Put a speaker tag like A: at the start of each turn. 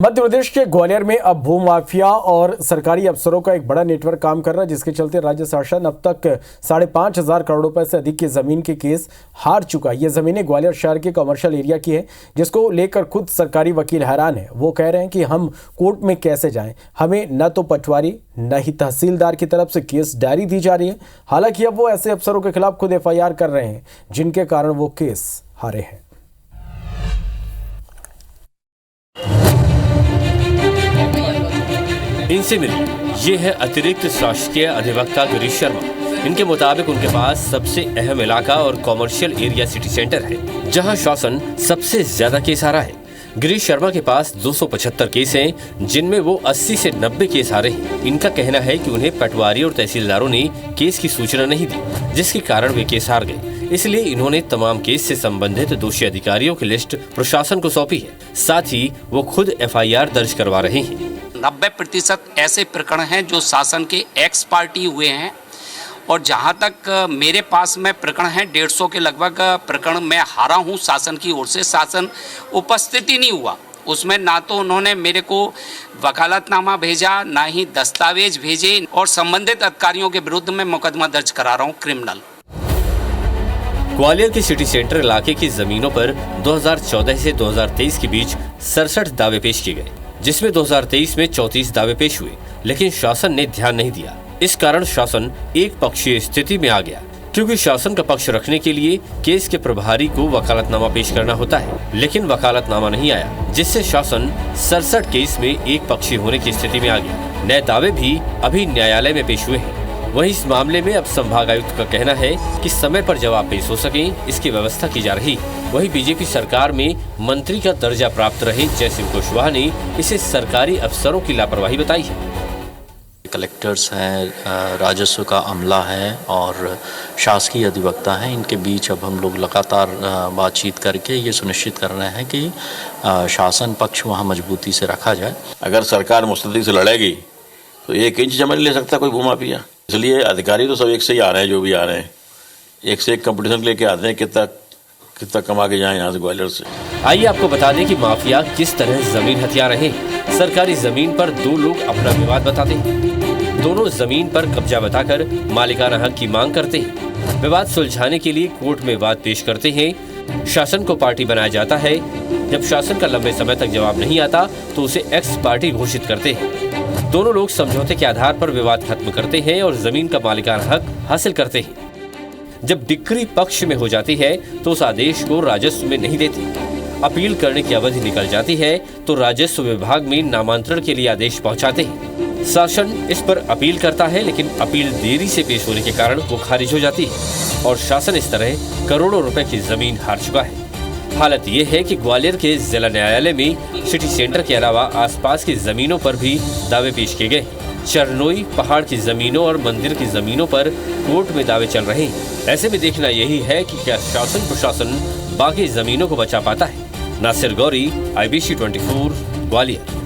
A: मध्य प्रदेश के ग्वालियर में अब भूमाफिया और सरकारी अफसरों का एक बड़ा नेटवर्क काम कर रहा है, जिसके चलते राज्य शासन अब तक 5,500 करोड़ रुपए से अधिक की जमीन के केस हार चुका है। ये जमीनें ग्वालियर शहर के कमर्शियल एरिया की है, जिसको लेकर खुद सरकारी वकील हैरान है। वो कह रहे हैं कि हम कोर्ट में कैसे जाएं, हमें न तो पटवारी न ही तहसीलदार की तरफ से केस डायरी दी जा रही है। हालांकि अब वो ऐसे अफसरों के खिलाफ खुद FIR कर रहे हैं, जिनके कारण वो केस हारे हैं।
B: इनसे मिले ये है अतिरिक्त शासकीय अधिवक्ता गिरीश शर्मा। इनके मुताबिक उनके पास सबसे अहम इलाका और कॉमर्शियल एरिया सिटी सेंटर है, जहां शासन सबसे ज्यादा केस हारा है। गिरीश शर्मा के पास 275 केस हैं, जिनमें वो 80 से 90 केस हारे हैं। इनका कहना है कि उन्हें पटवारी और तहसीलदारों ने केस की सूचना नहीं दी, जिसके कारण वे केस हार गए। इसलिए इन्होंने तमाम केस से संबंधित दोषी अधिकारियों की लिस्ट प्रशासन को सौंपी है। साथ ही वो खुद FIR दर्ज करवा रहे हैं।
C: 90% ऐसे प्रकरण हैं जो शासन के एक्स पार्टी हुए हैं, और जहां तक मेरे पास में प्रकरण हैं 150 के लगभग प्रकरण मैं हारा हूं शासन की ओर से। शासन उपस्थित ही नहीं हुआ उसमें, ना तो उन्होंने मेरे को वकालतनामा भेजा, ना ही दस्तावेज भेजे, और संबंधित अधिकारियों के विरुद्ध मैं मुकदमा दर्ज करा रहा हूं क्रिमिनल।
B: ग्वालियर के सिटी सेंटर इलाके की जमीनों पर 2014 से 2023 के बीच 67 दावे पेश किए गए, जिसमें 2023 में 34 दावे पेश हुए, लेकिन शासन ने ध्यान नहीं दिया। इस कारण शासन एक पक्षीय स्थिति में आ गया, क्योंकि शासन का पक्ष रखने के लिए केस के प्रभारी को वकालतनामा पेश करना होता है, लेकिन वकालतनामा नहीं आया, जिससे शासन 67 केस में एक पक्षीय होने की स्थिति में आ गया। नए दावे भी अभी न्यायालय में पेश हुए हैं। वहीं इस मामले में अब संभागायुक्त का कहना है कि समय पर जवाब पेश हो सके, इसकी व्यवस्था की जा रही। वहीं बीजेपी सरकार में मंत्री का दर्जा प्राप्त रहे जयसिंह कुशवाहा ने इसे सरकारी अफसरों की लापरवाही बताई है।
D: कलेक्टर्स हैं, राजस्व का अमला है और शासकीय अधिवक्ता हैं, इनके बीच अब हम लोग लगातार बातचीत करके ये सुनिश्चित कर रहे हैं कि शासन पक्ष वहाँ मजबूती से रखा जाए।
E: अगर सरकार मुस्तैदी से लड़ेगी तो 1 इंच जमीन ले सकता कोई भूमाफिया। इसलिए अधिकारी तो सब एक से ही आ रहे हैं, जो भी आ रहे हैं एक से एक कंपटीशन लेके आते हैं, कितना कमा के जाएं यहाँ से ग्वालियर से।
B: आइए आपको बता दें कि माफिया किस तरह जमीन हथिया रहे हैं। सरकारी जमीन पर 2 लोग अपना विवाद बताते हैं। दोनों जमीन पर कब्जा बताकर मालिकाना हक की मांग करते हैं। विवाद सुलझाने के लिए कोर्ट में वाद पेश करते हैं। शासन को पार्टी बनाया जाता है। जब शासन का लंबे समय तक जवाब नहीं आता तो उसे एक्स पार्टी घोषित करते हैं। दोनों लोग समझौते के आधार पर विवाद खत्म करते हैं और जमीन का मालिकाना हक हासिल करते हैं। जब डिक्री पक्ष में हो जाती है तो उस आदेश को राजस्व में नहीं देते। अपील करने की अवधि निकल जाती है तो राजस्व विभाग में नामांतरण के लिए आदेश पहुंचाते हैं। शासन इस पर अपील करता है, लेकिन अपील देरी से पेश होने के कारण वो खारिज हो जाती है और शासन इस तरह करोड़ों रुपए की जमीन हार चुका है। हालत ये है कि ग्वालियर के जिला न्यायालय में सिटी सेंटर के अलावा आसपास की जमीनों पर भी दावे पेश किए गए। चरनोई पहाड़ की जमीनों और मंदिर की जमीनों पर कोर्ट में दावे चल रहे हैं। ऐसे में देखना यही है कि क्या शासन प्रशासन बाकी जमीनों को बचा पाता है। नासिर गौरी, IBC 24, ग्वालियर।